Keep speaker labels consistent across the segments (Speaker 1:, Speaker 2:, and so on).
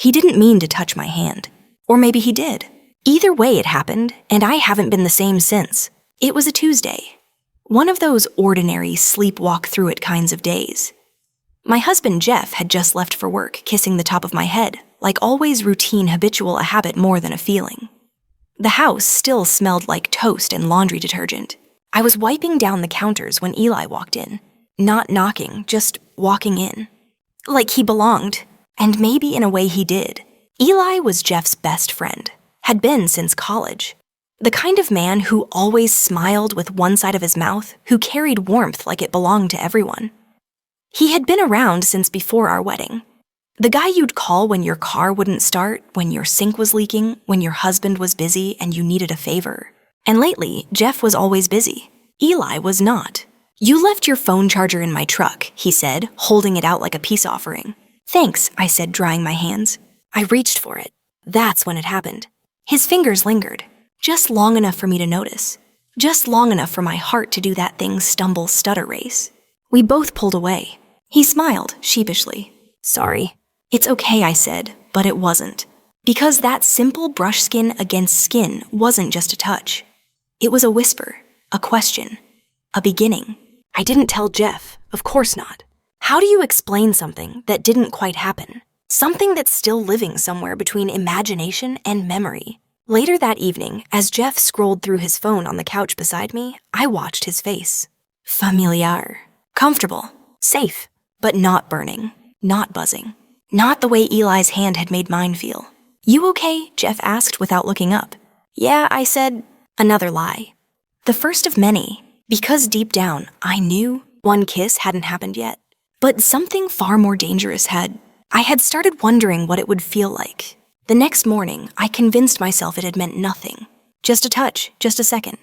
Speaker 1: He didn't mean to touch my hand. Or maybe he did. Either way it happened, and I haven't been the same since. It was a Tuesday. One of those ordinary sleep-walk-through-it kinds of days. My husband Jeff had just left for work, kissing the top of my head, like always routine, habitual, a habit more than a feeling. The house still smelled like toast and laundry detergent. I was wiping down the counters when Eli walked in. Not knocking, just walking in. Like he belonged, and maybe in a way he did. Eli was Jeff's best friend, had been since college. The kind of man who always smiled with one side of his mouth, who carried warmth like it belonged to everyone. He had been around since before our wedding. The guy you'd call when your car wouldn't start, when your sink was leaking, when your husband was busy and you needed a favor. And lately, Jeff was always busy. Eli was not. "You left your phone charger in my truck," he said, holding it out like a peace offering. "Thanks," I said, drying my hands. I reached for it. That's when it happened. His fingers lingered, just long enough for me to notice. Just long enough for my heart to do that thing stumble stutter race. We both pulled away. He smiled, sheepishly. "Sorry." "It's okay," I said, but it wasn't. Because that simple brush skin against skin wasn't just a touch. It was a whisper, a question, a beginning. I didn't tell Jeff, of course not. How do you explain something that didn't quite happen? Something that's still living somewhere between imagination and memory. Later that evening, as Jeff scrolled through his phone on the couch beside me, I watched his face. Familiar. Comfortable. Safe. But not burning. Not buzzing. Not the way Eli's hand had made mine feel. "You okay?" Jeff asked without looking up. "Yeah," I said. Another lie. The first of many. Because deep down, I knew one kiss hadn't happened yet. But something far more dangerous had. I had started wondering what it would feel like. The next morning, I convinced myself it had meant nothing. Just a touch, just a second.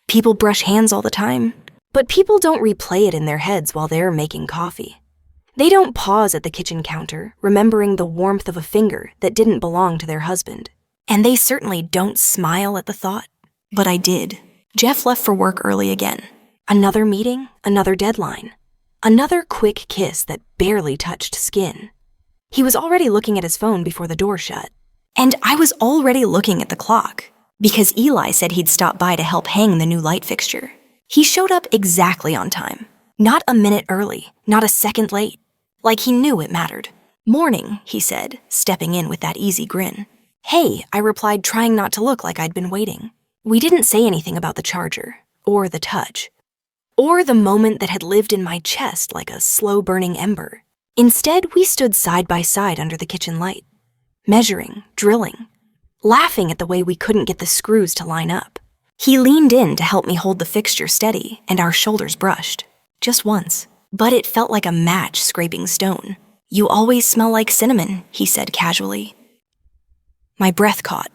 Speaker 1: People brush hands all the time, but people don't replay it in their heads while they're making coffee. They don't pause at the kitchen counter, remembering the warmth of a finger that didn't belong to their husband. And they certainly don't smile at the thought. But I did. Jeff left for work early again. Another meeting, another deadline. Another quick kiss that barely touched skin. He was already looking at his phone before the door shut. And I was already looking at the clock, because Eli said he'd stop by to help hang the new light fixture. He showed up exactly on time. Not a minute early, not a second late. Like he knew it mattered. "Morning," he said, stepping in with that easy grin. "Hey," I replied, trying not to look like I'd been waiting. We didn't say anything about the charger, or the touch, or the moment that had lived in my chest like a slow-burning ember. Instead, we stood side by side under the kitchen light, measuring, drilling, laughing at the way we couldn't get the screws to line up. He leaned in to help me hold the fixture steady, and our shoulders brushed. Just once. But it felt like a match scraping stone. "You always smell like cinnamon," he said casually. My breath caught.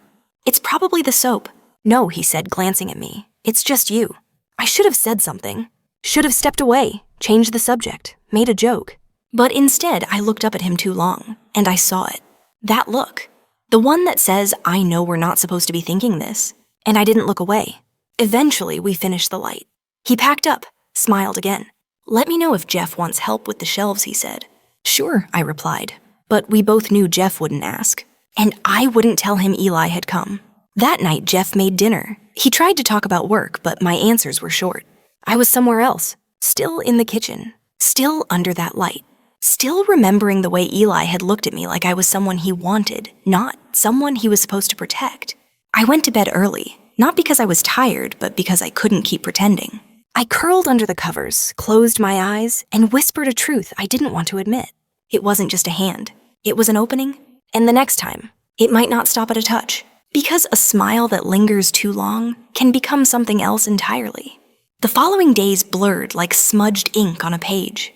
Speaker 1: "It's probably the soap." "No," he said, glancing at me. "It's just you." I should have said something. Should have stepped away, changed the subject, made a joke. But instead, I looked up at him too long, and I saw it. That look. The one that says, "I know we're not supposed to be thinking this." And I didn't look away. Eventually, we finished the light. He packed up, smiled again. "Let me know if Jeff wants help with the shelves," he said. "Sure," I replied. But we both knew Jeff wouldn't ask. And I wouldn't tell him Eli had come. That night, Jeff made dinner. He tried to talk about work, but my answers were short. I was somewhere else, still in the kitchen, still under that light, still remembering the way Eli had looked at me like I was someone he wanted, not someone he was supposed to protect. I went to bed early, not because I was tired, but because I couldn't keep pretending. I curled under the covers, closed my eyes, and whispered a truth I didn't want to admit. It wasn't just a hand. It was an opening. And the next time, it might not stop at a touch. Because a smile that lingers too long can become something else entirely. The following days blurred like smudged ink on a page.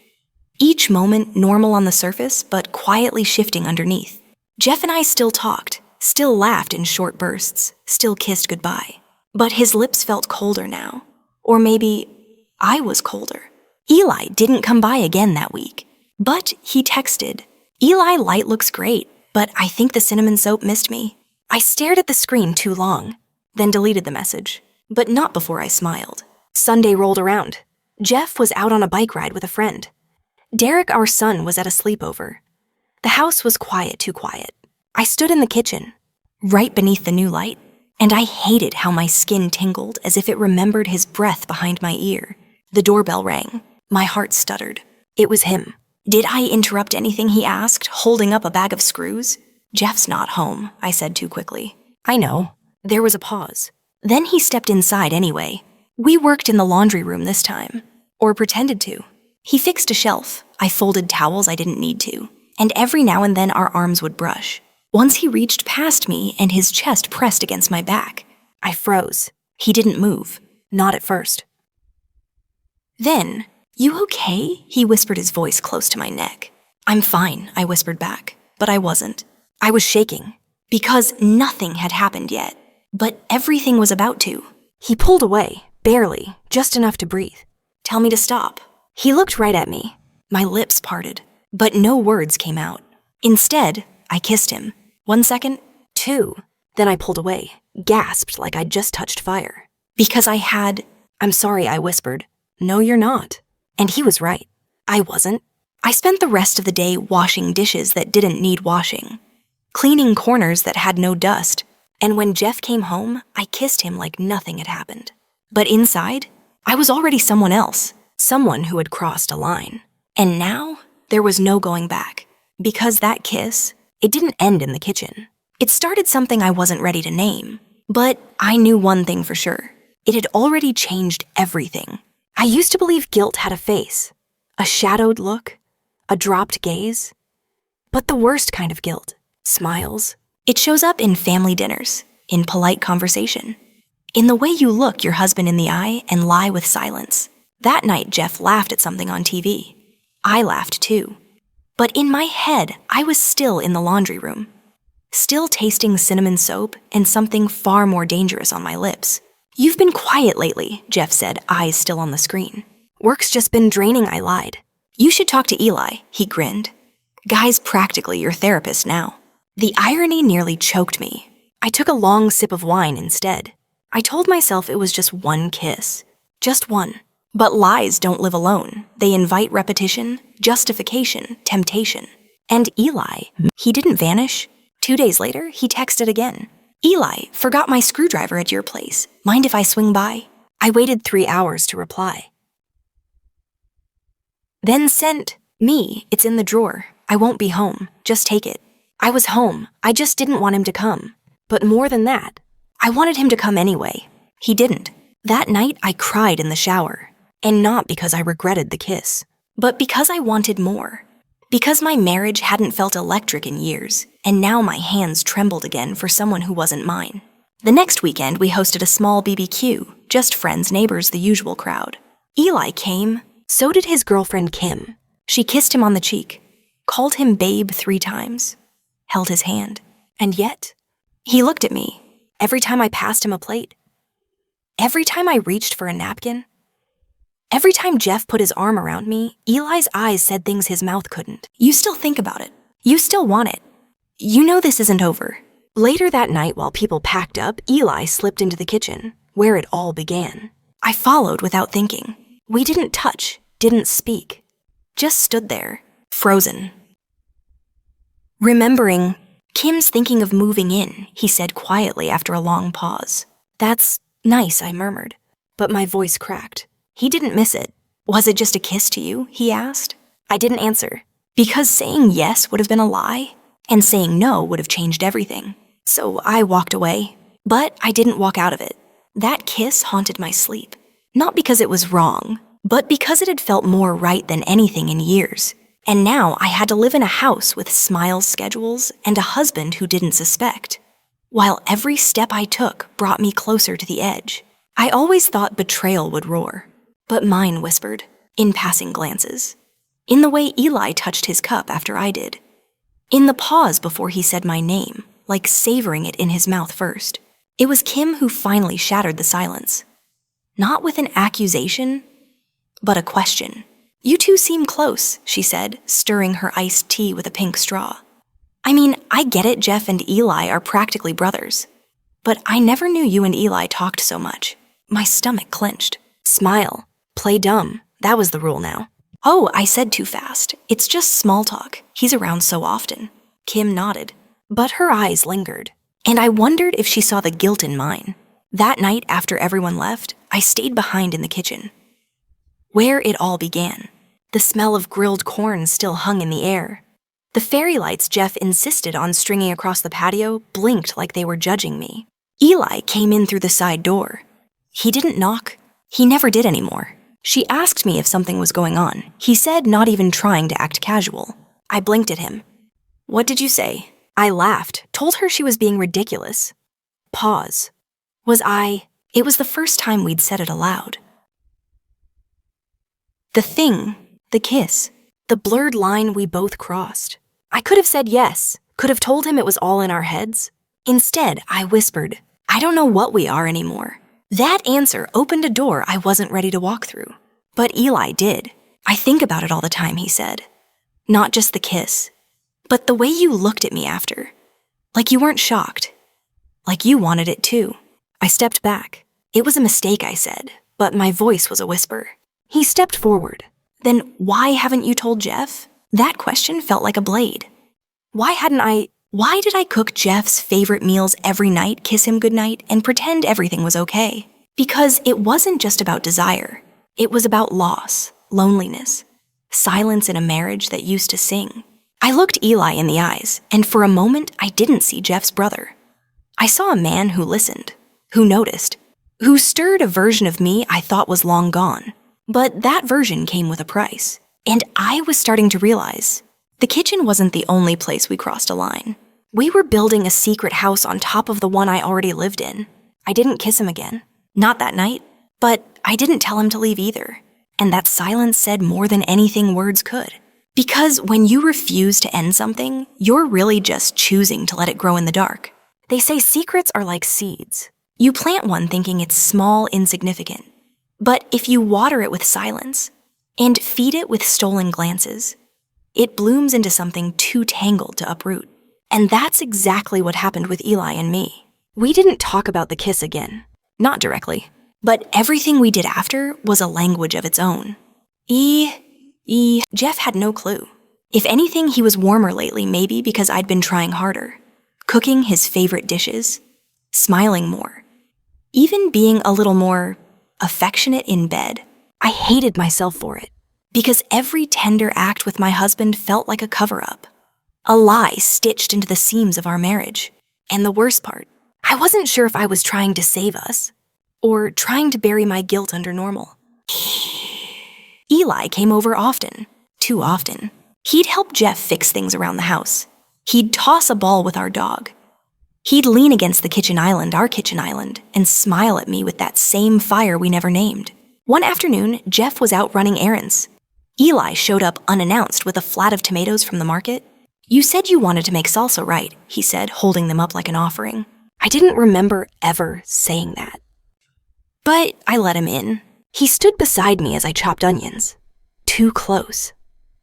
Speaker 1: Each moment normal on the surface, but quietly shifting underneath. Jeff and I still talked, still laughed in short bursts, still kissed goodbye. But his lips felt colder now. Or maybe I was colder. Eli didn't come by again that week. But he texted, "Eli, light looks great, but I think the cinnamon soap missed me." I stared at the screen too long, then deleted the message. But not before I smiled. Sunday rolled around. Jeff was out on a bike ride with a friend. Derek, our son, was at a sleepover. The house was quiet, too quiet. I stood in the kitchen, right beneath the new light, and I hated how my skin tingled as if it remembered his breath behind my ear. The doorbell rang. My heart stuttered. It was him. Did I interrupt anything, he asked, holding up a bag of screws? Jeff's not home, I said too quickly. I know. There was a pause. Then he stepped inside anyway. We worked in the laundry room this time. Or pretended to. He fixed a shelf. I folded towels I didn't need to. And every now and then our arms would brush. Once he reached past me and his chest pressed against my back. I froze. He didn't move. Not at first. Then, "You okay?" he whispered, his voice close to my neck. "I'm fine," I whispered back. But I wasn't. I was shaking. Because nothing had happened yet. But everything was about to. He pulled away, barely, just enough to breathe. "Tell me to stop." He looked right at me. My lips parted, but no words came out. Instead, I kissed him. 1 second, 2. Then I pulled away, gasped like I'd just touched fire. Because I had... "I'm sorry," I whispered. "No, you're not." And he was right. I wasn't. I spent the rest of the day washing dishes that didn't need washing, cleaning corners that had no dust, and when Jeff came home, I kissed him like nothing had happened. But inside, I was already someone else, someone who had crossed a line. And now, there was no going back. Because that kiss, it didn't end in the kitchen. It started something I wasn't ready to name. But I knew one thing for sure. It had already changed everything. I used to believe guilt had a face, a shadowed look, a dropped gaze. But the worst kind of guilt, smiles. It shows up in family dinners, in polite conversation, in the way you look your husband in the eye and lie with silence. That night, Jeff laughed at something on TV. I laughed too. But in my head, I was still in the laundry room, still tasting cinnamon soap and something far more dangerous on my lips. "You've been quiet lately," Jeff said, eyes still on the screen. "Work's just been draining," I lied. "You should talk to Eli," he grinned. "Guy's practically your therapist now." The irony nearly choked me. I took a long sip of wine instead. I told myself it was just one kiss. Just one. But lies don't live alone. They invite repetition, justification, temptation. And Eli, he didn't vanish. 2 days later, he texted again. "Eli, forgot my screwdriver at your place. Mind if I swing by?" I waited 3 hours to reply. Then sent, "Me, it's in the drawer. I won't be home. Just take it." I was home. I just didn't want him to come. But more than that, I wanted him to come anyway. He didn't. That night, I cried in the shower. And not because I regretted the kiss, but because I wanted more. Because my marriage hadn't felt electric in years, and now my hands trembled again for someone who wasn't mine. The next weekend, we hosted a small BBQ, just friends, neighbors, the usual crowd. Eli came, so did his girlfriend Kim. She kissed him on the cheek, called him babe 3 times, held his hand. And yet, he looked at me every time I passed him a plate, every time I reached for a napkin. Every time Jeff put his arm around me, Eli's eyes said things his mouth couldn't. "You still think about it. You still want it. You know this isn't over." Later that night, while people packed up, Eli slipped into the kitchen, where it all began. I followed without thinking. We didn't touch, didn't speak. Just stood there, frozen. Remembering, "Kim's thinking of moving in," he said quietly after a long pause. "That's nice," I murmured, but my voice cracked. He didn't miss it. "Was it just a kiss to you?" he asked. I didn't answer, because saying yes would have been a lie, and saying no would have changed everything. So I walked away, but I didn't walk out of it. That kiss haunted my sleep, not because it was wrong, but because it had felt more right than anything in years. And now I had to live in a house with Smiles schedules and a husband who didn't suspect, while every step I took brought me closer to the edge. I always thought betrayal would roar. But mine whispered, in passing glances, in the way Eli touched his cup after I did, in the pause before he said my name, like savoring it in his mouth first. It was Kim who finally shattered the silence. Not with an accusation, but a question. "You two seem close," she said, stirring her iced tea with a pink straw. "I mean, I get it, Jeff and Eli are practically brothers. But I never knew you and Eli talked so much." My stomach clenched. Smile. Play dumb. That was the rule now. "Oh," I said too fast. "It's just small talk. He's around so often." Kim nodded. But her eyes lingered, and I wondered if she saw the guilt in mine. That night, after everyone left, I stayed behind in the kitchen, where it all began. The smell of grilled corn still hung in the air. The fairy lights Jeff insisted on stringing across the patio blinked like they were judging me. Eli came in through the side door. He didn't knock. He never did anymore. She asked me if something was going on. He said, not even trying to act casual. I blinked at him. "What did you say?" I laughed, told her she was being ridiculous. Pause. It was the first time we'd said it aloud. The thing, the kiss, the blurred line we both crossed. I could have said yes, could have told him it was all in our heads. Instead, I whispered, "I don't know what we are anymore." That answer opened a door I wasn't ready to walk through. But Eli did. "I think about it all the time," he said. "Not just the kiss, but the way you looked at me after. Like you weren't shocked. Like you wanted it too." I stepped back. "It was a mistake," I said, but my voice was a whisper. He stepped forward. "Then why haven't you told Jeff?" That question felt like a blade. Why did I cook Jeff's favorite meals every night, kiss him goodnight, and pretend everything was okay? Because it wasn't just about desire. It was about loss, loneliness, silence in a marriage that used to sing. I looked Eli in the eyes, and for a moment, I didn't see Jeff's brother. I saw a man who listened, who noticed, who stirred a version of me I thought was long gone. But that version came with a price, and I was starting to realize the kitchen wasn't the only place we crossed a line. We were building a secret house on top of the one I already lived in. I didn't kiss him again. Not that night, but I didn't tell him to leave either. And that silence said more than anything words could. Because when you refuse to end something, you're really just choosing to let it grow in the dark. They say secrets are like seeds. You plant one thinking it's small, insignificant. But if you water it with silence and feed it with stolen glances, it blooms into something too tangled to uproot. And that's exactly what happened with Eli and me. We didn't talk about the kiss again. Not directly. But everything we did after was a language of its own. Jeff had no clue. If anything, he was warmer lately, maybe because I'd been trying harder. Cooking his favorite dishes. Smiling more. Even being a little more affectionate in bed. I hated myself for it. Because every tender act with my husband felt like a cover-up. A lie stitched into the seams of our marriage. And the worst part, I wasn't sure if I was trying to save us, or trying to bury my guilt under normal. Eli came over often, too often. He'd help Jeff fix things around the house. He'd toss a ball with our dog. He'd lean against the kitchen island, our kitchen island, and smile at me with that same fire we never named. One afternoon, Jeff was out running errands. Eli showed up unannounced with a flat of tomatoes from the market. "You said you wanted to make salsa, right?" he said, holding them up like an offering. I didn't remember ever saying that. But I let him in. He stood beside me as I chopped onions. Too close.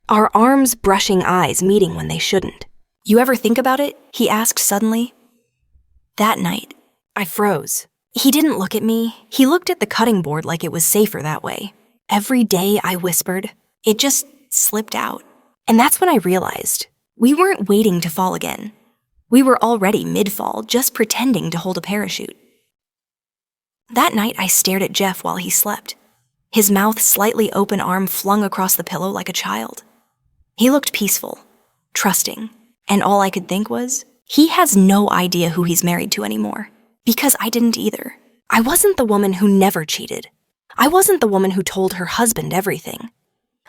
Speaker 1: Our arms brushing eyes meeting when they shouldn't. "You ever think about it?" he asked suddenly. That night, I froze. He didn't look at me. He looked at the cutting board like it was safer that way. Every day I whispered. It just slipped out. And that's when I realized we weren't waiting to fall again. We were already mid-fall, just pretending to hold a parachute. That night, I stared at Jeff while he slept. His mouth slightly open, arm flung across the pillow like a child. He looked peaceful, trusting, and all I could think was, he has no idea who he's married to anymore. Because I didn't either. I wasn't the woman who never cheated. I wasn't the woman who told her husband everything.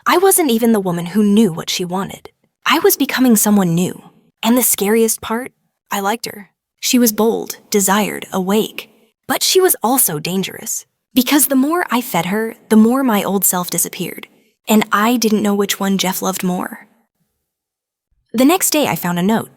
Speaker 1: I wasn't even the woman who knew what she wanted. I was becoming someone new. And the scariest part, I liked her. She was bold, desired, awake. But she was also dangerous. Because the more I fed her, the more my old self disappeared. And I didn't know which one Jeff loved more. The next day I found a note.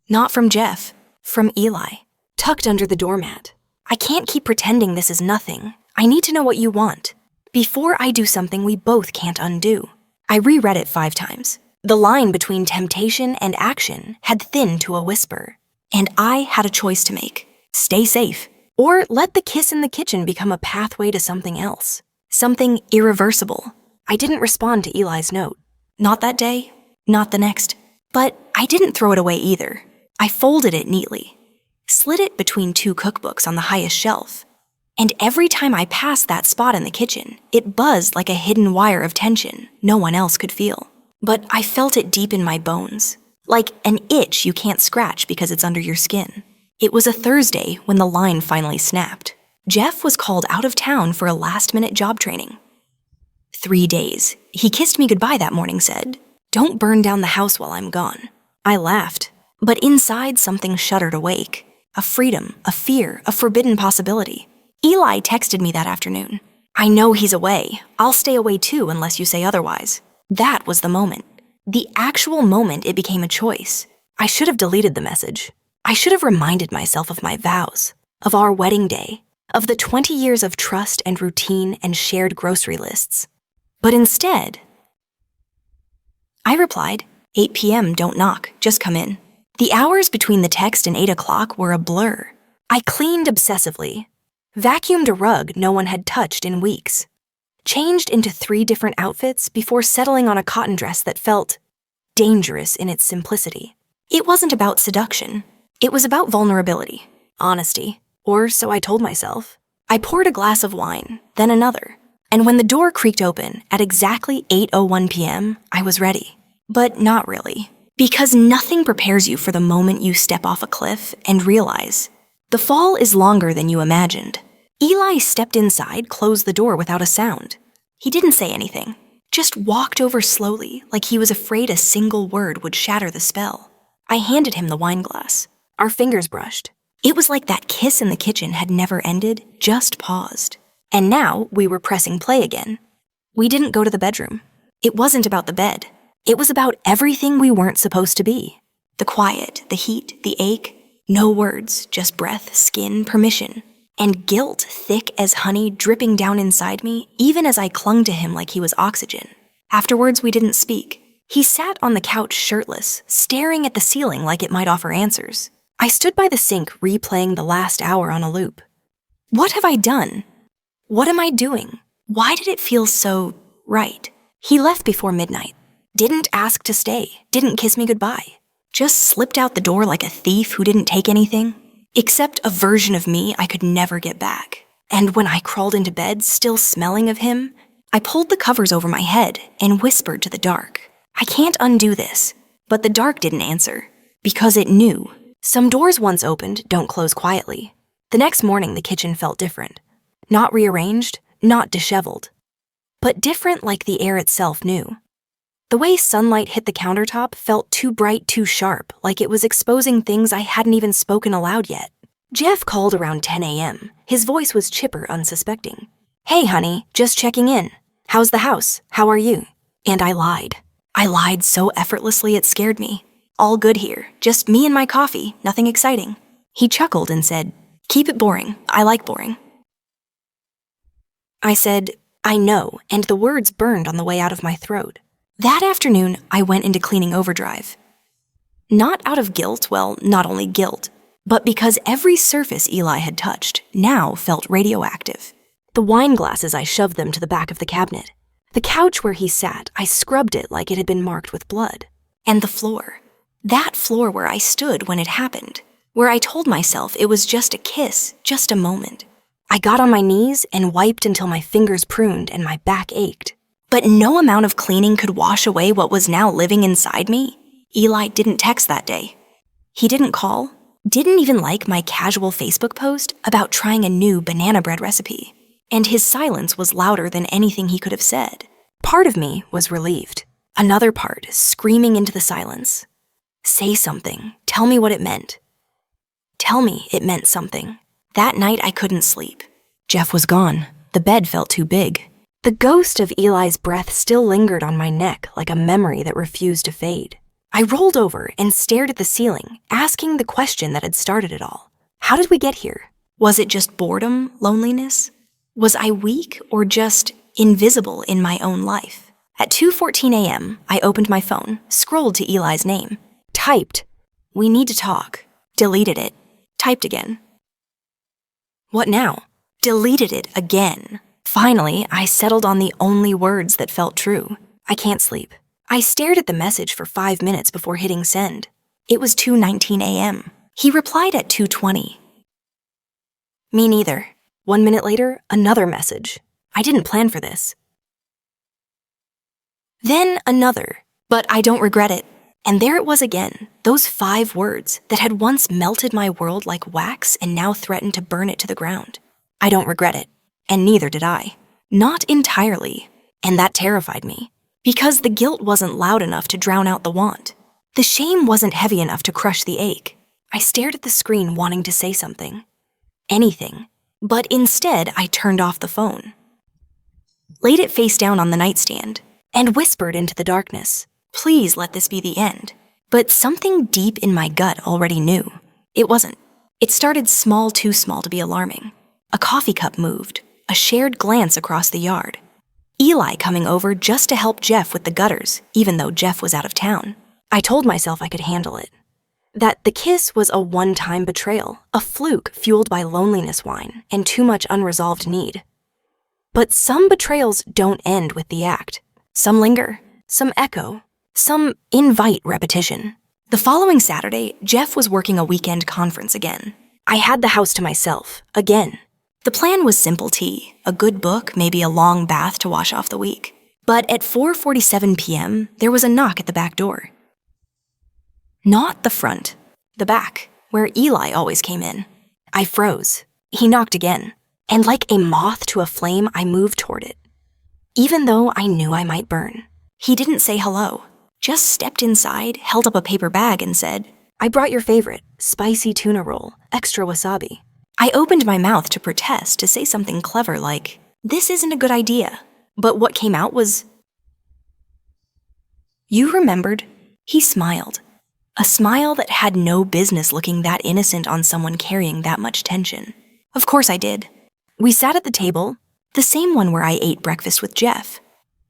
Speaker 1: Not from Jeff, from Eli, tucked under the doormat. "I can't keep pretending this is nothing. I need to know what you want. Before I do something we both can't undo." I reread it 5 times. The line between temptation and action had thinned to a whisper. And I had a choice to make. Stay safe. Or let the kiss in the kitchen become a pathway to something else. Something irreversible. I didn't respond to Eli's note. Not that day, not the next. But I didn't throw it away either. I folded it neatly, slid it between 2 cookbooks on the highest shelf, and every time I passed that spot in the kitchen, it buzzed like a hidden wire of tension no one else could feel. But I felt it deep in my bones, like an itch you can't scratch because it's under your skin. It was a Thursday when the line finally snapped. Jeff was called out of town for a last-minute job training. 3 days. He kissed me goodbye that morning, said, "Don't burn down the house while I'm gone." I laughed, but inside something shuddered awake. A freedom, a fear, a forbidden possibility. Eli texted me that afternoon. "I know he's away. I'll stay away too unless you say otherwise." That was the moment. The actual moment it became a choice. I should have deleted the message. I should have reminded myself of my vows, of our wedding day, of the 20 years of trust and routine and shared grocery lists. But instead, I replied, 8 p.m., don't knock, just come in. The hours between the text and 8 o'clock were a blur. I cleaned obsessively, vacuumed a rug no one had touched in weeks, changed into 3 different outfits before settling on a cotton dress that felt dangerous in its simplicity. It wasn't about seduction. It was about vulnerability, honesty, or so I told myself. I poured a glass of wine, then another, and when the door creaked open at exactly 8:01 p.m., I was ready. But not really. Because nothing prepares you for the moment you step off a cliff and realize the fall is longer than you imagined. Eli stepped inside, closed the door without a sound. He didn't say anything, just walked over slowly like he was afraid a single word would shatter the spell. I handed him the wine glass. Our fingers brushed. It was like that kiss in the kitchen had never ended, just paused. And now we were pressing play again. We didn't go to the bedroom. It wasn't about the bed. It was about everything we weren't supposed to be. The quiet, the heat, the ache. No words, just breath, skin, permission. And guilt thick as honey dripping down inside me, even as I clung to him like he was oxygen. Afterwards, we didn't speak. He sat on the couch shirtless, staring at the ceiling like it might offer answers. I stood by the sink replaying the last hour on a loop. What have I done? What am I doing? Why did it feel so right? He left before midnight. Didn't ask to stay. Didn't kiss me goodbye. Just slipped out the door like a thief who didn't take anything. Except a version of me I could never get back. And when I crawled into bed, still smelling of him, I pulled the covers over my head and whispered to the dark. I can't undo this. But the dark didn't answer. Because it knew. Some doors once opened don't close quietly. The next morning, the kitchen felt different. Not rearranged, not disheveled. But different like the air itself knew. The way sunlight hit the countertop felt too bright, too sharp, like it was exposing things I hadn't even spoken aloud yet. Jeff called around 10 a.m. His voice was chipper, unsuspecting. "Hey, honey, just checking in. How's the house? How are you?" And I lied. I lied so effortlessly it scared me. "All good here. Just me and my coffee. Nothing exciting." He chuckled and said, "Keep it boring. I like boring." I said, "I know," and the words burned on the way out of my throat. That afternoon, I went into cleaning overdrive. Not out of guilt, well, not only guilt, but because every surface Eli had touched now felt radioactive. The wine glasses, I shoved them to the back of the cabinet. The couch where he sat, I scrubbed it like it had been marked with blood. And the floor. That floor where I stood when it happened, where I told myself it was just a kiss, just a moment. I got on my knees and wiped until my fingers pruned and my back ached. But no amount of cleaning could wash away what was now living inside me. Eli didn't text that day. He didn't call, didn't even like my casual Facebook post about trying a new banana bread recipe. And his silence was louder than anything he could have said. Part of me was relieved. Another part screaming into the silence. Say something. Tell me what it meant. Tell me it meant something. That night I couldn't sleep. Jeff was gone. The bed felt too big. The ghost of Eli's breath still lingered on my neck like a memory that refused to fade. I rolled over and stared at the ceiling, asking the question that had started it all. How did we get here? Was it just boredom, loneliness? Was I weak or just invisible in my own life? At 2:14 a.m., I opened my phone, scrolled to Eli's name, typed, "We need to talk," deleted it, typed again. What now? Deleted it again. Finally, I settled on the only words that felt true. I can't sleep. I stared at the message for 5 minutes before hitting send. It was 2:19 a.m. He replied at 2:20. Me neither. 1 minute later, another message. I didn't plan for this. Then another, but I don't regret it. And there it was again, those 5 words that had once melted my world like wax and now threatened to burn it to the ground. I don't regret it, and neither did I. Not entirely, and that terrified me, because the guilt wasn't loud enough to drown out the want. The shame wasn't heavy enough to crush the ache. I stared at the screen wanting to say something. Anything. But instead, I turned off the phone. Laid it face down on the nightstand, and whispered into the darkness, please let this be the end. But something deep in my gut already knew. It wasn't. It started small, too small to be alarming. A coffee cup moved, a shared glance across the yard. Eli coming over just to help Jeff with the gutters, even though Jeff was out of town. I told myself I could handle it. That the kiss was a one-time betrayal, a fluke fueled by loneliness wine and too much unresolved need. But some betrayals don't end with the act. Some linger, some echo, some invite repetition. The following Saturday, Jeff was working a weekend conference again. I had the house to myself, again. The plan was simple tea, a good book, maybe a long bath to wash off the week. But at 4:47 p.m., there was a knock at the back door. Not the front, the back, where Eli always came in. I froze. He knocked again, and like a moth to a flame, I moved toward it. Even though I knew I might burn. He didn't say hello, just stepped inside, held up a paper bag and said, I brought your favorite, spicy tuna roll, extra wasabi. I opened my mouth to protest, to say something clever like, this isn't a good idea. But what came out was, you remembered? He smiled. A smile that had no business looking that innocent on someone carrying that much tension. Of course I did. We sat at the table, the same one where I ate breakfast with Jeff,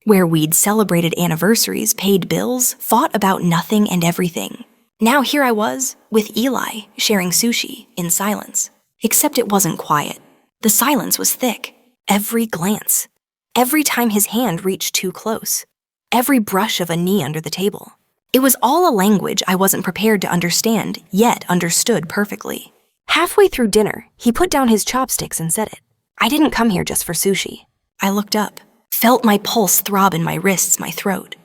Speaker 1: where we'd celebrated anniversaries, paid bills, fought about nothing and everything. Now here I was, with Eli, sharing sushi, in silence. Except it wasn't quiet. The silence was thick. Every glance. Every time his hand reached too close. Every brush of a knee under the table. It was all a language I wasn't prepared to understand, yet understood perfectly. Halfway through dinner, he put down his chopsticks and said it. I didn't come here just for sushi. I looked up, felt my pulse throb in my wrists, my throat.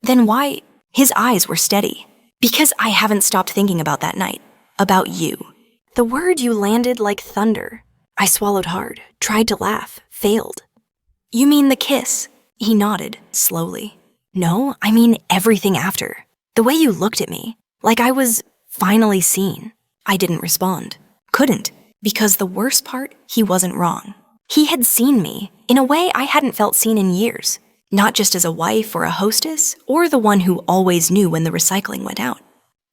Speaker 1: Then why? His eyes were steady. Because I haven't stopped thinking about that night. About you. The word you landed like thunder. I swallowed hard, tried to laugh, failed. You mean the kiss? He nodded, slowly. No, I mean everything after. The way you looked at me, like I was finally seen. I didn't respond. Couldn't, because the worst part, he wasn't wrong. He had seen me, in a way I hadn't felt seen in years. Not just as a wife or a hostess, or the one who always knew when the recycling went out.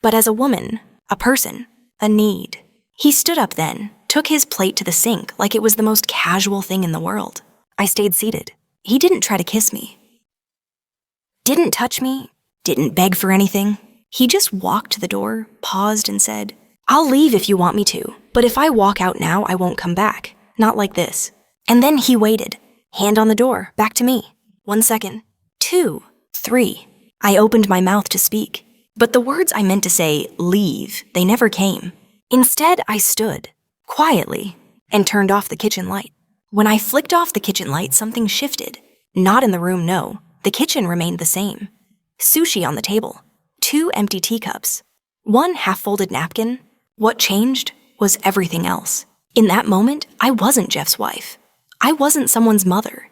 Speaker 1: But as a woman, a person, a need. He stood up then, took his plate to the sink like it was the most casual thing in the world. I stayed seated. He didn't try to kiss me. Didn't touch me, didn't beg for anything. He just walked to the door, paused and said, I'll leave if you want me to, but if I walk out now, I won't come back. Not like this. And then he waited, hand on the door, back to me. 1 second, 2, 3. I opened my mouth to speak, but the words I meant to say, leave, they never came. Instead, I stood, quietly, and turned off the kitchen light. When I flicked off the kitchen light, something shifted. Not in the room, no. The kitchen remained the same. Sushi on the table. 2 empty teacups. 1 half-folded napkin. What changed was everything else. In that moment, I wasn't Jeff's wife. I wasn't someone's mother.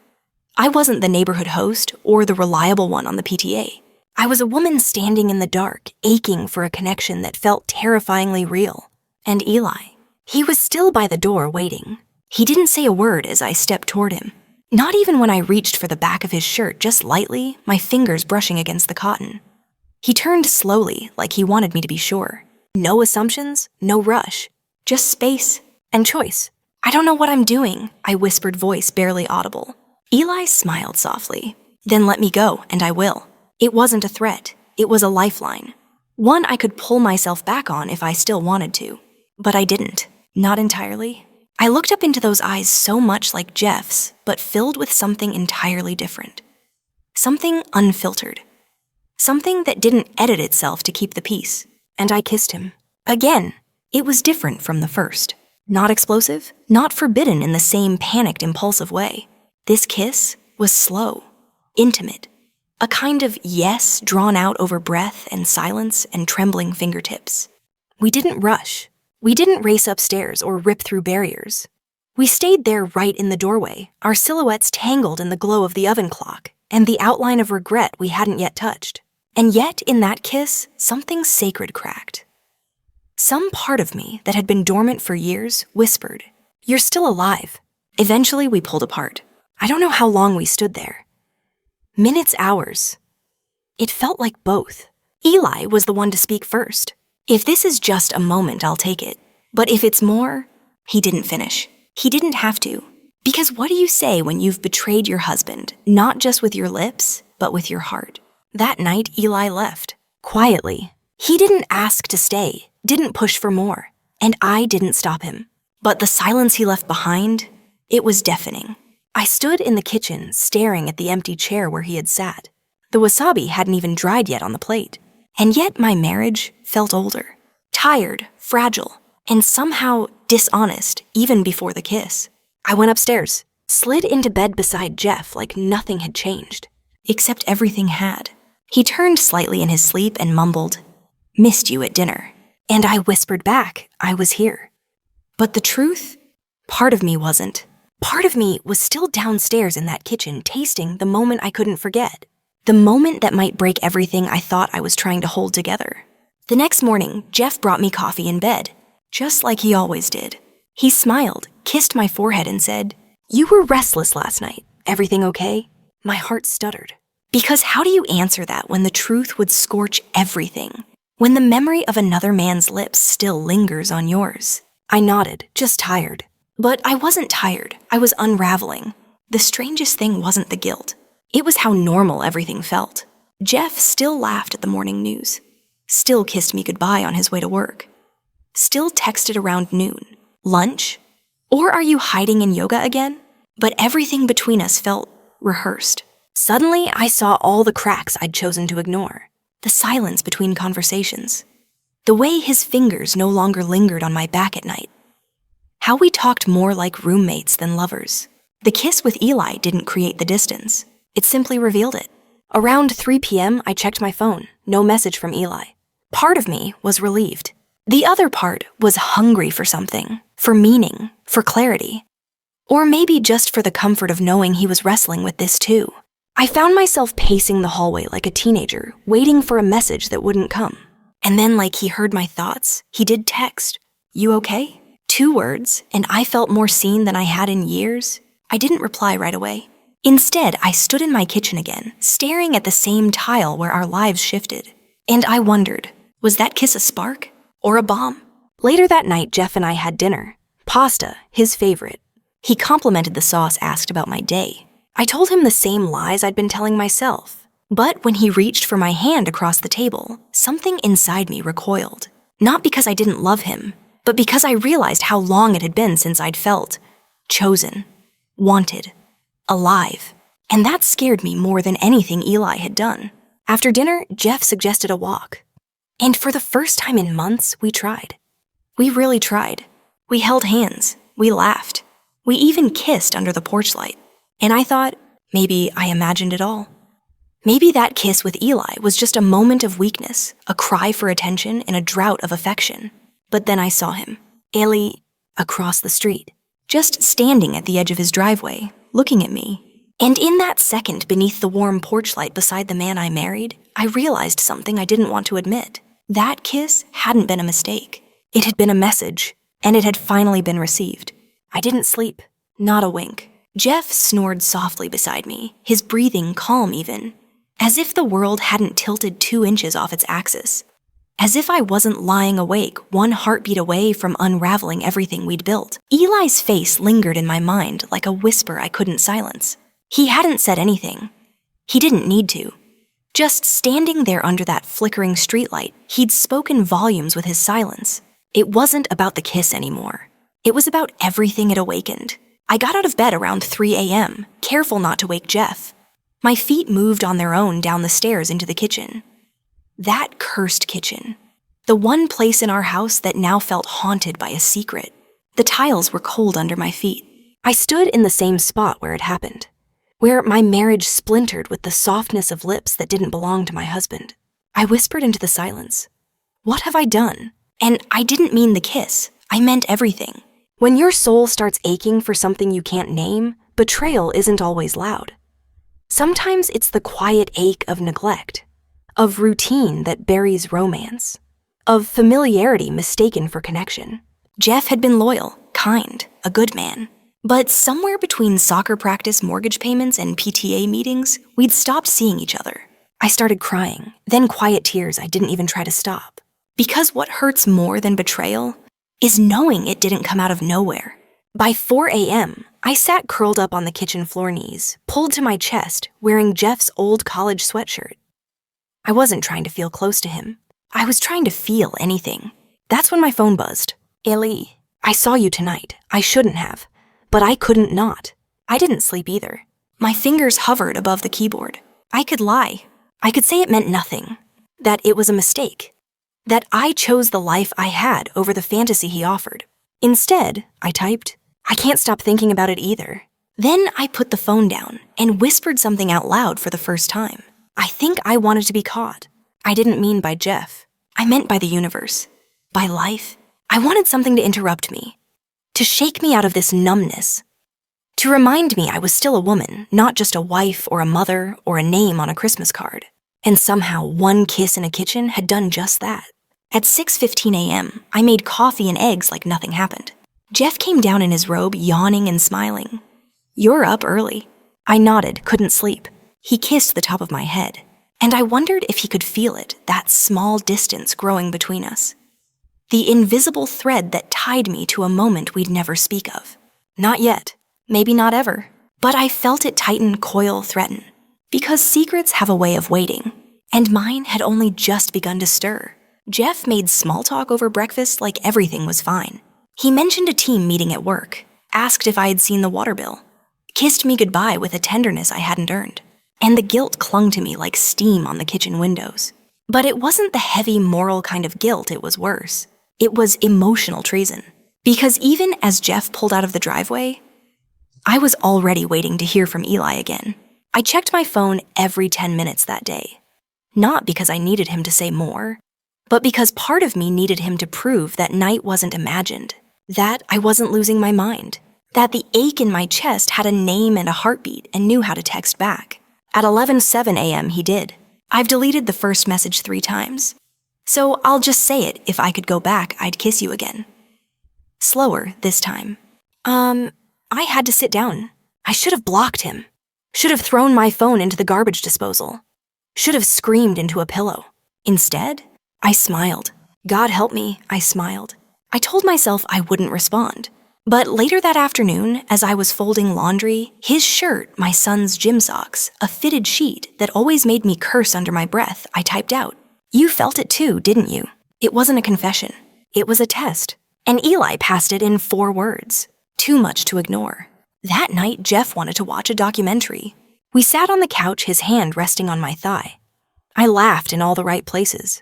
Speaker 1: I wasn't the neighborhood host or the reliable one on the PTA. I was a woman standing in the dark, aching for a connection that felt terrifyingly real. And Eli. He was still by the door waiting. He didn't say a word as I stepped toward him. Not even when I reached for the back of his shirt, just lightly, my fingers brushing against the cotton. He turned slowly, like he wanted me to be sure. No assumptions, no rush. Just space and choice. I don't know what I'm doing, I whispered, voice barely audible. Eli smiled softly. Then let me go, and I will. It wasn't a threat. It was a lifeline. One I could pull myself back on if I still wanted to. But I didn't. Not entirely. I looked up into those eyes so much like Jeff's, but filled with something entirely different. Something unfiltered. Something that didn't edit itself to keep the peace. And I kissed him. Again. It was different from the first. Not explosive, not forbidden in the same panicked, impulsive way. This kiss was slow, intimate. A kind of yes drawn out over breath and silence and trembling fingertips. We didn't rush. We didn't race upstairs or rip through barriers. We stayed there right in the doorway, our silhouettes tangled in the glow of the oven clock and the outline of regret we hadn't yet touched. And yet, in that kiss, something sacred cracked. Some part of me that had been dormant for years whispered, "You're still alive." Eventually, we pulled apart. I don't know how long we stood there. Minutes, hours. It felt like both. Eli was the one to speak first. If this is just a moment, I'll take it. But if it's more, he didn't finish. He didn't have to. Because what do you say when you've betrayed your husband, not just with your lips, but with your heart? That night, Eli left. Quietly. He didn't ask to stay, didn't push for more, and I didn't stop him. But the silence he left behind, it was deafening. I stood in the kitchen, staring at the empty chair where he had sat. The wasabi hadn't even dried yet on the plate. And yet my marriage felt older, tired, fragile, and somehow dishonest even before the kiss. I went upstairs, slid into bed beside Jeff like nothing had changed, except everything had. He turned slightly in his sleep and mumbled, "Missed you at dinner." And I whispered back, I was here. But the truth? Part of me wasn't. Part of me was still downstairs in that kitchen tasting the moment I couldn't forget. The moment that might break everything I thought I was trying to hold together. The next morning, Jeff brought me coffee in bed, just like he always did. He smiled, kissed my forehead and said, "You were restless last night. Everything okay?" My heart stuttered. Because how do you answer that when the truth would scorch everything? When the memory of another man's lips still lingers on yours? I nodded, just tired. But I wasn't tired. I was unraveling. The strangest thing wasn't the guilt. It was how normal everything felt. Jeff still laughed at the morning news. Still kissed me goodbye on his way to work. Still texted around noon. Lunch? Or are you hiding in yoga again? But everything between us felt rehearsed. Suddenly, I saw all the cracks I'd chosen to ignore. The silence between conversations. The way his fingers no longer lingered on my back at night. How we talked more like roommates than lovers. The kiss with Eli didn't create the distance. It simply revealed it. Around 3 p.m., I checked my phone. No message from Eli. Part of me was relieved. The other part was hungry for something, for meaning, for clarity. Or maybe just for the comfort of knowing he was wrestling with this too. I found myself pacing the hallway like a teenager, waiting for a message that wouldn't come. And then, like he heard my thoughts, he did text, "You okay?" 2 words, and I felt more seen than I had in years. I didn't reply right away. Instead, I stood in my kitchen again, staring at the same tile where our lives shifted. And I wondered, was that kiss a spark or a bomb? Later that night, Jeff and I had dinner. Pasta, his favorite. He complimented the sauce, asked about my day. I told him the same lies I'd been telling myself. But when he reached for my hand across the table, something inside me recoiled. Not because I didn't love him, but because I realized how long it had been since I'd felt chosen, wanted, alive. And that scared me more than anything Eli had done. After dinner, Jeff suggested a walk. And for the first time in months, we tried. We really tried. We held hands. We laughed. We even kissed under the porch light. And I thought, maybe I imagined it all. Maybe that kiss with Eli was just a moment of weakness, a cry for attention and a drought of affection. But then I saw him, Eli, across the street, just standing at the edge of his driveway, looking at me. And in that second beneath the warm porch light beside the man I married, I realized something I didn't want to admit. That kiss hadn't been a mistake. It had been a message, and it had finally been received. I didn't sleep, not a wink. Jeff snored softly beside me, his breathing calm even, as if the world hadn't tilted 2 inches off its axis. As if I wasn't lying awake, 1 heartbeat away from unraveling everything we'd built. Eli's face lingered in my mind like a whisper I couldn't silence. He hadn't said anything. He didn't need to. Just standing there under that flickering streetlight, he'd spoken volumes with his silence. It wasn't about the kiss anymore. It was about everything it awakened. I got out of bed around 3 a.m., careful not to wake Jeff. My feet moved on their own down the stairs into the kitchen. That cursed kitchen. The one place in our house that now felt haunted by a secret. The tiles were cold under my feet. I stood in the same spot where it happened, where my marriage splintered with the softness of lips that didn't belong to my husband. I whispered into the silence, "What have I done?" And I didn't mean the kiss. I meant everything. When your soul starts aching for something you can't name, betrayal isn't always loud. Sometimes it's the quiet ache of neglect, of routine that buries romance, of familiarity mistaken for connection. Jeff had been loyal, kind, a good man. But somewhere between soccer practice mortgage payments and PTA meetings, we'd stopped seeing each other. I started crying, then quiet tears I didn't even try to stop. Because what hurts more than betrayal is knowing it didn't come out of nowhere. By 4 a.m., I sat curled up on the kitchen floor knees, pulled to my chest, wearing Jeff's old college sweatshirt. I wasn't trying to feel close to him. I was trying to feel anything. That's when my phone buzzed. "Ellie, I saw you tonight. I shouldn't have. But I couldn't not. I didn't sleep either. My fingers hovered above the keyboard. I could lie. I could say it meant nothing. That it was a mistake. That I chose the life I had over the fantasy he offered. Instead, I typed, "I can't stop thinking about it either." Then I put the phone down and whispered something out loud for the first time. I think I wanted to be caught. I didn't mean by Jeff. I meant by the universe. By life. I wanted something to interrupt me. To shake me out of this numbness. To remind me I was still a woman, not just a wife or a mother or a name on a Christmas card. And somehow one kiss in a kitchen had done just that. At 6:15 a.m., I made coffee and eggs like nothing happened. Jeff came down in his robe, yawning and smiling. "You're up early." I nodded, couldn't sleep. He kissed the top of my head, and I wondered if he could feel it, that small distance growing between us. The invisible thread that tied me to a moment we'd never speak of. Not yet, maybe not ever, but I felt it tighten, coil, threaten. Because secrets have a way of waiting, and mine had only just begun to stir. Jeff made small talk over breakfast like everything was fine. He mentioned a team meeting at work, asked if I had seen the water bill, kissed me goodbye with a tenderness I hadn't earned, and the guilt clung to me like steam on the kitchen windows. But it wasn't the heavy moral kind of guilt, it was worse. It was emotional treason. Because even as Jeff pulled out of the driveway, I was already waiting to hear from Eli again. I checked my phone every 10 minutes that day. Not because I needed him to say more, but because part of me needed him to prove that night wasn't imagined, that I wasn't losing my mind, that the ache in my chest had a name and a heartbeat and knew how to text back. At 11:07 a.m. he did. I've deleted the first message 3 times. So I'll just say it, if I could go back, I'd kiss you again. Slower this time. I had to sit down. I should have blocked him. Should have thrown my phone into the garbage disposal. Should have screamed into a pillow. Instead, I smiled. God help me, I smiled. I told myself I wouldn't respond. But later that afternoon, as I was folding laundry, his shirt, my son's gym socks, a fitted sheet that always made me curse under my breath, I typed out. You felt it too, didn't you? It wasn't a confession. It was a test. And Eli passed it in 4 words. Too much to ignore. That night, Jeff wanted to watch a documentary. We sat on the couch, his hand resting on my thigh. I laughed in all the right places.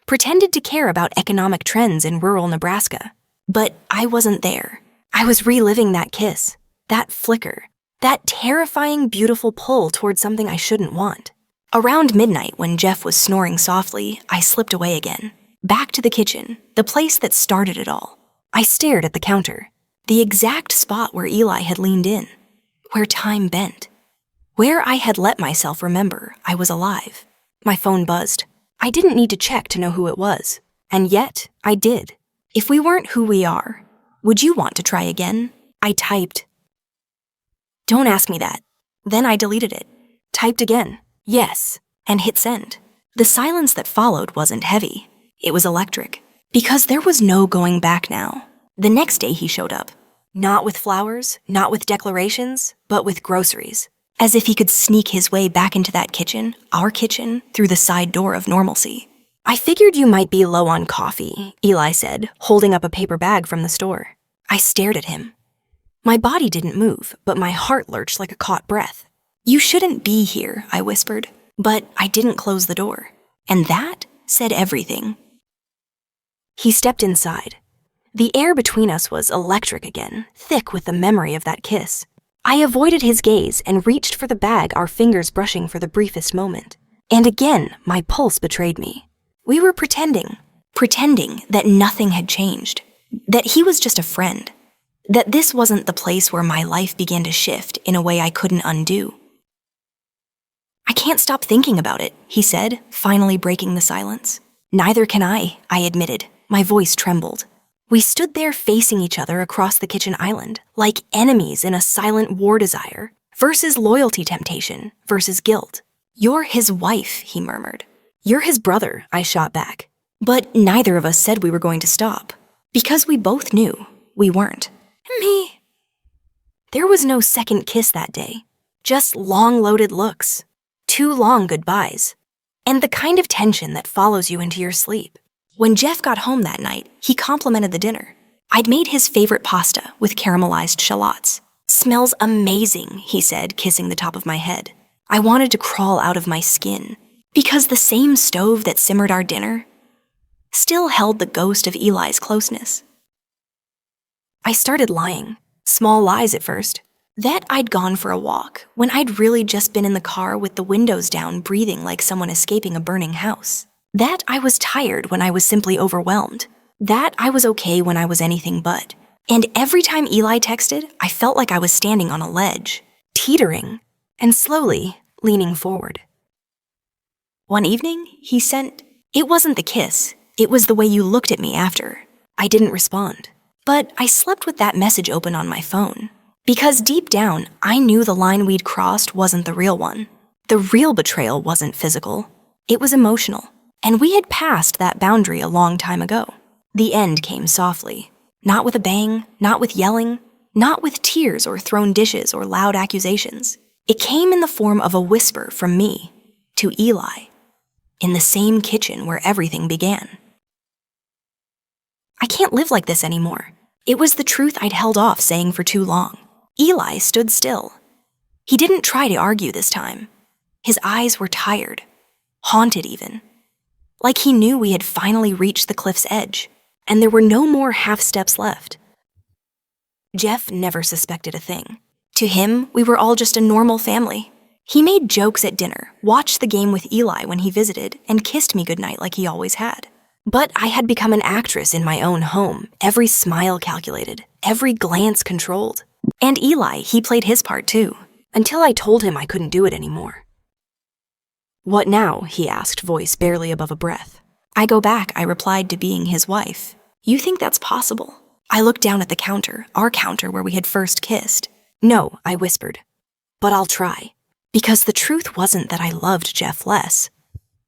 Speaker 1: Pretended to care about economic trends in rural Nebraska. But I wasn't there. I was reliving that kiss, that flicker, that terrifying, beautiful pull towards something I shouldn't want. Around midnight, when Jeff was snoring softly, I slipped away again. Back to the kitchen, the place that started it all. I stared at the counter, the exact spot where Eli had leaned in, where time bent, where I had let myself remember I was alive. My phone buzzed. I didn't need to check to know who it was, and yet I did. If we weren't who we are, would you want to try again? I typed. Don't ask me that. Then I deleted it, typed again. Yes, and hit send. The silence that followed wasn't heavy. It was electric. Because there was no going back now. The next day he showed up. Not with flowers, not with declarations, but with groceries. As if he could sneak his way back into that kitchen, our kitchen, through the side door of normalcy. I figured you might be low on coffee, Eli said, holding up a paper bag from the store. I stared at him. My body didn't move, but my heart lurched like a caught breath. "You shouldn't be here," I whispered, but I didn't close the door. And that said everything. He stepped inside. The air between us was electric again, thick with the memory of that kiss. I avoided his gaze and reached for the bag, our fingers brushing for the briefest moment. And again, my pulse betrayed me. We were pretending that nothing had changed, that he was just a friend, that this wasn't the place where my life began to shift in a way I couldn't undo. "I can't stop thinking about it," he said, finally breaking the silence. "Neither can I admitted. My voice trembled. We stood there facing each other across the kitchen island, like enemies in a silent war, desire versus loyalty, temptation versus guilt. "You're his wife," he murmured. "You're his brother," I shot back. But neither of us said we were going to stop, because we both knew we weren't. Me. There was no second kiss that day, just long loaded looks, 2 long goodbyes, and the kind of tension that follows you into your sleep. When Jeff got home that night, he complimented the dinner. I'd made his favorite pasta with caramelized shallots. "Smells amazing," he said, kissing the top of my head. I wanted to crawl out of my skin, because the same stove that simmered our dinner still held the ghost of Eli's closeness. I started lying, small lies at first, that I'd gone for a walk when I'd really just been in the car with the windows down, breathing like someone escaping a burning house. That I was tired when I was simply overwhelmed. That I was okay when I was anything but. And every time Eli texted, I felt like I was standing on a ledge, teetering, and slowly leaning forward. One evening, he sent, "It wasn't the kiss, it was the way you looked at me after." I didn't respond, but I slept with that message open on my phone. Because deep down, I knew the line we'd crossed wasn't the real one. The real betrayal wasn't physical, it was emotional. And we had passed that boundary a long time ago. The end came softly, not with a bang, not with yelling, not with tears or thrown dishes or loud accusations. It came in the form of a whisper from me to Eli, in the same kitchen where everything began. "I can't live like this anymore." It was the truth I'd held off saying for too long. Eli stood still. He didn't try to argue this time. His eyes were tired, haunted even. Like he knew we had finally reached the cliff's edge, and there were no more half steps left. Jeff never suspected a thing. To him, we were all just a normal family. He made jokes at dinner, watched the game with Eli when he visited, and kissed me goodnight like he always had. But I had become an actress in my own home, every smile calculated, every glance controlled. And Eli, he played his part too, until I told him I couldn't do it anymore. "What now?" he asked, voice barely above a breath. "I go back," I replied, "to being his wife." "You think that's possible?" I looked down at the counter, our counter where we had first kissed. "No," I whispered, "but I'll try." Because the truth wasn't that I loved Jeff less.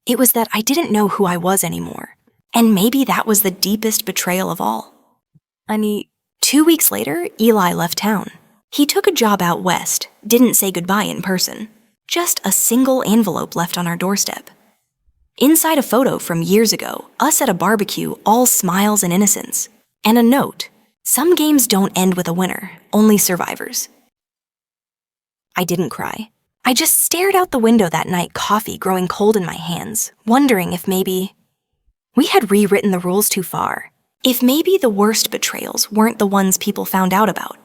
Speaker 1: It was that I didn't know who I was anymore. And maybe that was the deepest betrayal of all. 2 weeks later, Eli left town. He took a job out west, didn't say goodbye in person. Just a single envelope left on our doorstep. Inside a photo from years ago, us at a barbecue, all smiles and innocence. And a note: "Some games don't end with a winner, only survivors." I didn't cry. I just stared out the window that night, coffee growing cold in my hands, wondering if maybe we had rewritten the rules too far. If maybe the worst betrayals weren't the ones people found out about,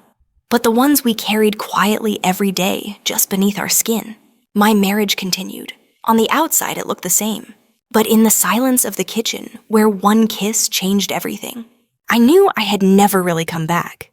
Speaker 1: but the ones we carried quietly every day, just beneath our skin. My marriage continued. On the outside, it looked the same. But in the silence of the kitchen, where one kiss changed everything, I knew I had never really come back.